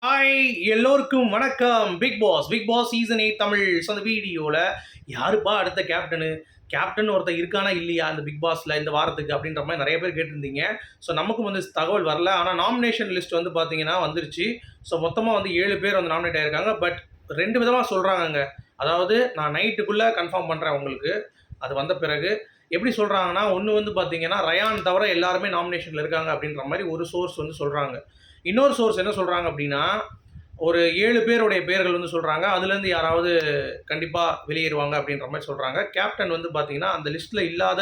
Hi எல்லோருக்கும் வணக்கம். Bigg Boss season 8 Tamil. So அந்த வீடியோவில் யாருப்பா அடுத்த கேப்டன் ஒருத்தர் இருக்கானா இல்லையா அந்த பிக் பாஸில் இந்த வாரத்துக்கு அப்படின்ற மாதிரி நிறைய பேர் கேட்டிருந்தீங்க. ஸோ நமக்கும் வந்து தகவல் வரல. ஆனால் நாமினேஷன் லிஸ்ட் வந்து பார்த்தீங்கன்னா வந்துருச்சு. ஸோ மொத்தமாக வந்து 7 பேர் வந்து நாமினேட் ஆகிருக்காங்க. பட் 2 விதமாக சொல்கிறாங்கங்க. அதாவது நான் நைட்டுக்குள்ளே கன்ஃபார்ம் பண்ணுறேன் உங்களுக்கு. அது வந்த பிறகு எப்படி சொல்கிறாங்கன்னா, ஒன்று வந்து பார்த்தீங்கன்னா ரயான் தவிர எல்லாருமே நாமினேஷனில் இருக்காங்க அப்படின்ற மாதிரி ஒரு சோர்ஸ் வந்து சொல்கிறாங்க. இன்னொரு சோர்ஸ் என்ன சொல்கிறாங்க அப்படின்னா, ஒரு 7 பேருடைய பெயர்கள் வந்து சொல்கிறாங்க. அதுலேருந்து யாராவது கண்டிப்பாக வெளியேறுவாங்க அப்படின்ற மாதிரி சொல்கிறாங்க. கேப்டன் வந்து பார்த்தீங்கன்னா, அந்த லிஸ்ட்டில் இல்லாத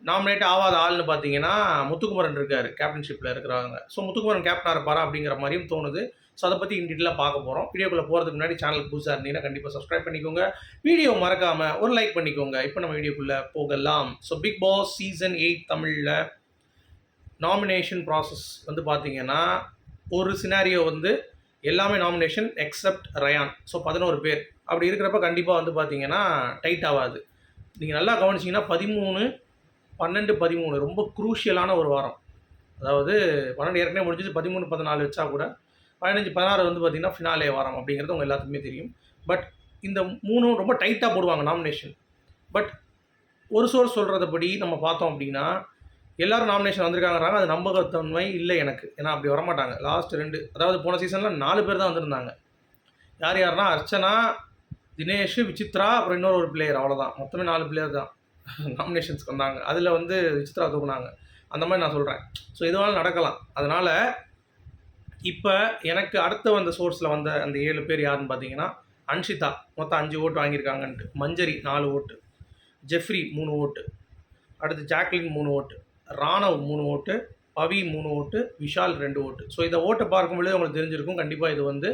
நாமினேட் ஆகாத ஆள்னு பார்த்தீங்கன்னா, முத்துக்குமரன் இருக்கார் கேப்டன்ஷிப்பில் இருக்கிறவங்க. ஸோ முத்துக்குமரன் கேப்டனாக இருப்பாரா அப்படிங்கிற மாதிரியும் தோணுது. ஸோ அதை பற்றி டீட்டெயிலாக பார்க்க போகிறோம். வீடியோக்குள்ளே போகிறதுக்கு முன்னாடி சேனலுக்கு புதுசாக இருந்தீங்கன்னா கண்டிப்பாக சப்ஸ்கிரைப் பண்ணிக்கோங்க. வீடியோ மறக்காமல் ஒரு லைக் பண்ணிக்கோங்க. இப்போ நம்ம வீடியோக்குள்ளே போகலாம். ஸோ பிக் பாஸ் சீசன் 8 தமிழில் நாமினேஷன் ப்ராசஸ் வந்து பார்த்தீங்கன்னா, ஒரு சினாரியோ வந்து எல்லாமே நாமினேஷன் எக்ஸப்ட் ரயான். ஸோ 11 பேர். அப்படி இருக்கிறப்ப கண்டிப்பாக வந்து பார்த்தீங்கன்னா டைட் ஆகாது. நீங்கள் நல்லா கவனிச்சிங்கன்னா 13, 12, 13 ரொம்ப குரூஷியலான ஒரு வாரம். அதாவது 12 ஏற்கனவே முடிஞ்சிச்சு. 13, 14 வச்சா கூட 15, 16 வந்து பார்த்தீங்கன்னா ஃபினாலே வாரம் அப்படிங்கிறது உங்கள் எல்லாத்துக்குமே தெரியும். பட் இந்த 3 ரொம்ப டைட்டாக போடுவாங்க நாமினேஷன். பட் ஒரு சோர்ஸ் சொல்கிறதபடி நம்ம பார்த்தோம் அப்படின்னா, எல்லாரும் நாமினேஷன் வந்திருக்காங்கறாங்க. அது நம்பகத்தன்மை இல்லை எனக்கு. ஏன்னா அப்படி வரமாட்டாங்க. லாஸ்ட் 2 அதாவது போன சீசனில் 4 பேர் தான் வந்திருந்தாங்க. யாருன்னா அர்ச்சனா, தினேஷ், விசித்ரா, அப்புறம் இன்னொரு ஒரு பிளேயர், அவ்வளோதான். மொத்தமே 4 பிளேயர் தான் நாமினேஷன்ஸ்க்கு வந்தாங்க. அதில் வந்து விசித்ரா தூக்குனாங்க. அந்த மாதிரி நான் சொல்கிறேன். ஸோ இதுவாலும் நடக்கலாம். அதனால் இப்போ எனக்கு அடுத்த வந்த சோர்ஸில் வந்த அந்த 7 பேர் யாருன்னு பார்த்தீங்கன்னா, அன்ஷிதா மொத்தம் 5 ஓட்டு வாங்கியிருக்காங்கன்ட்டு, மஞ்சரி 4 ஓட்டு, ஜெஃப்ரி 3 ஓட்டு, அடுத்து ஜாக்லின் 3 ஓட்டு, ராணவ் 3 ஓட்டு, பவி 3 ஓட்டு, விஷால் 2 ஓட்டு. ஸோ இந்த ஓட்டை பார்க்கும்பொழுது உங்களுக்கு தெரிஞ்சிருக்கும். கண்டிப்பாக இது வந்து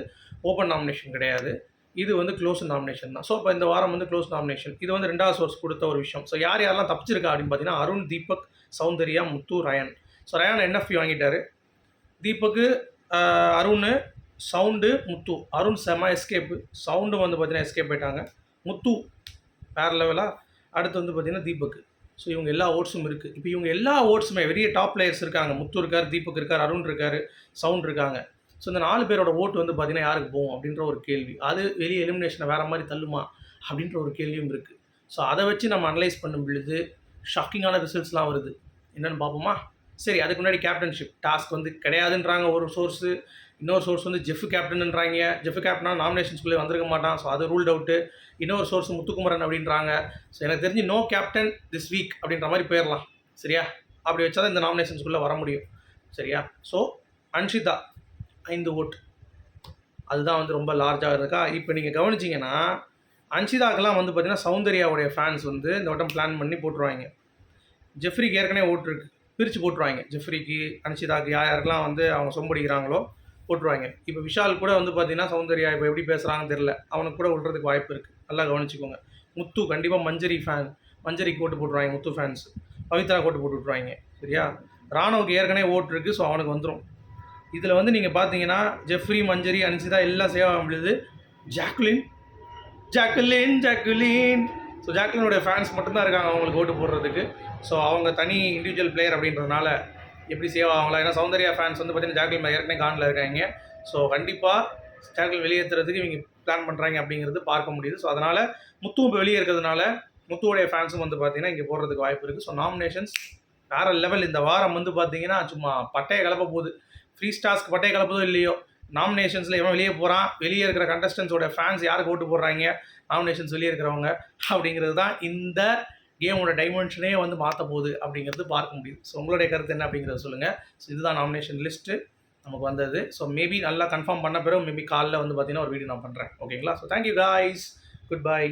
ஓப்பன் நாமினேஷன் கிடையாது. இது வந்து க்ளோஸ் நாமினேஷன் தான். ஸோ இப்போ இந்த வாரம் வந்து க்ளோஸ் நாமினேஷன். இது வந்து 2வது சோர்ஸ் கொடுத்த ஒரு விஷயம். ஸோ யாரெல்லாம் தப்பிச்சிருக்கா அப்படின்னு பார்த்தீங்கன்னா, அருண், தீபக், சௌந்தர்யா, முத்து, ரயான். ஸோ ரயான் என்எஃப்இ வாங்கிட்டார். தீபக்கு, அருண், சவுண்டு, முத்து. அருண் செம எஸ்கேப்பு. சவுண்டு வந்து பார்த்தீங்கன்னா எஸ்கேப் ஆகிட்டாங்க. முத்து வேறு லெவலாக. அடுத்து வந்து பார்த்தீங்கன்னா தீபக்கு. ஸோ இவங்க எல்லா ஓட்ஸும் இருக்குது. இப்போ இவங்க எல்லா ஓட்ஸுமே பெரிய டாப் பிளேயர்ஸ் இருக்காங்க. முத்து இருக்கார், தீபக் இருக்கார், அருண் இருக்கார், சவுண்ட் இருக்காங்க. ஸோ இந்த 4 பேரோட ஓட்டு வந்து பார்த்தீங்கன்னா யாருக்கு போகும் அப்படின்ற ஒரு கேள்வி. அது வெளியே எலிமினேஷனை வேறு மாதிரி தள்ளுமா அப்படின்ற ஒரு கேள்வியும் இருக்குது. ஸோ அதை வச்சு நம்ம அனலைஸ் பண்ணும் பொழுது ஷாக்கிங்கான ரிசல்ட்ஸ்லாம் வருது. என்னென்னு பார்ப்போமா? சரி, அதுக்கு முன்னாடி கேப்டன்ஷிப் டாஸ்க் வந்து கிடையாதுன்றாங்க ஒரு சோர்ஸு. இன்னொரு சோர்ஸ் வந்து ஜெஃப் கேப்டன்ன்றாங்க. ஜெஃப் கேப்டனாக நாமினேஷன்ஸ்குள்ளே வந்திருக்க மாட்டான். ஸோ அது ரூல்ட் அவுட்டு. இன்னொரு சோர்ஸ் முத்துக்குமரன் அப்படின்றாங்க. ஸோ எனக்கு தெரிஞ்சு நோ கேப்டன் திஸ் வீக் அப்படின்ற மாதிரி போயிடலாம். சரியா? அப்படி வச்சா தான் இந்த நாமினேஷன்ஸ்குள்ளே வர முடியும். சரியா? ஸோ அன்ஷிதா 5 ஓட்டு. அதுதான் வந்து ரொம்ப லார்ஜாக இருக்கா. இப்போ நீங்கள் கவனிச்சிங்கன்னா, அன்ஷிதாக்கெல்லாம் வந்து பார்த்தீங்கன்னா சௌந்தர்யாவுடைய ஃபேன்ஸ் வந்து இந்த வட்டம் பிளான் பண்ணி போட்டுருவாங்க. ஜெஃப்ரிக்கு ஏற்கனவே ஓட்டு இருக்குது, பிரித்து போட்டுருவாங்க. ஜெஃப்ரிக்கு, அன்ஷிதாக்கு யாருக்கெல்லாம் வந்து அவங்க சொம்படிக்கிறாங்களோ போட்டுருவாங்க. இப்போ விஷால் கூட வந்து பார்த்தீங்கன்னா சௌந்தர்யா இப்போ எப்படி பேசுகிறாங்கன்னு தெரில, அவனுக்கு கூட விடுறதுக்கு வாய்ப்பு இருக்குது. நல்லா கவனிச்சிக்கோங்க. முத்து கண்டிப்பாக மஞ்சரிக்கு ஓட்டு போட்டுருவாங்க. முத்து ஃபேன்ஸ் பவித்ரா ஓட்டு போட்டு விட்ருவாங்க. சரியா? ராணுவுக்கு ஏற்கனவே ஓட்டு இருக்குது. ஸோ அவனுக்கு வந்துடும். இதில் வந்து நீங்கள் பார்த்தீங்கன்னா ஜெஃப்ரி, மஞ்சரி, அன்ஷிதா எல்லாம் சேவ் ஆக முடியுது. ஜாக்குலின். ஸோ ஜாக்லினுடைய ஃபேன்ஸ் மட்டும்தான் இருக்காங்க அவங்களுக்கு ஓட்டு போடுறதுக்கு. ஸோ அவங்க தனி இண்டிவிஜுவல் பிளேயர் அப்படின்றதுனால எப்படி சேவ் ஆகலாம். ஏன்னா சௌந்தர்யா ஃபேன்ஸ் வந்து பார்த்தீங்கன்னா ஜாக்லின் ஏற்கனவே காண்டில் இருக்காங்க. ஸோ கண்டிப்பாக ஜாக்லின் வெளியேற்றுறதுக்கு இவங்க பிளான் பண்ணுறாங்க அப்படிங்கிறது பார்க்க முடியுது. ஸோ அதனால் முத்துவும் இப்போ வெளியே இருக்கிறதுனால முத்துவோடைய ஃபேன்ஸும் வந்து பார்த்தீங்கன்னா இங்கே போடுறதுக்கு வாய்ப்பு இருக்குது. ஸோ நாமினேஷன்ஸ் வேறு லெவல். இந்த வாரம் வந்து பார்த்தீங்கன்னா சும்மா பட்டையை கலப்ப போகுது. ஃப்ரீ ஸ்டார்ஸ்க்கு பட்டையை கலப்பதோ இல்லையோ, நாமினேஷன்ஸில் எவன் வெளியே போகிறான், வெளியே இருக்கிற கண்டஸ்டன்ஸோட ஃபேன்ஸ் யாருக்கு ஓட்டு போடுறாங்க, நாமினேஷன்ஸ் வெளியே இருக்கிறவங்க அப்படிங்கிறது தான் இந்த கேமோட டைமென்ஷனே வந்து மாற்ற போகுது அப்படிங்கிறது பார்க்க முடியுது. ஸோ உங்களுடைய கருத்து என்ன அப்படிங்கிறத சொல்லுங்கள். ஸோ இதுதான் நாமினேஷன் லிஸ்ட்டு நமக்கு வந்தது. ஸோ மேபி நல்லா கன்ஃபார்ம் பண்ண பிறகு மேபி காலைல வந்து பார்த்தீங்கன்னா ஒரு வீடியோ நான் பண்ணுறேன். ஓகேங்களா? So thank you guys. Good bye.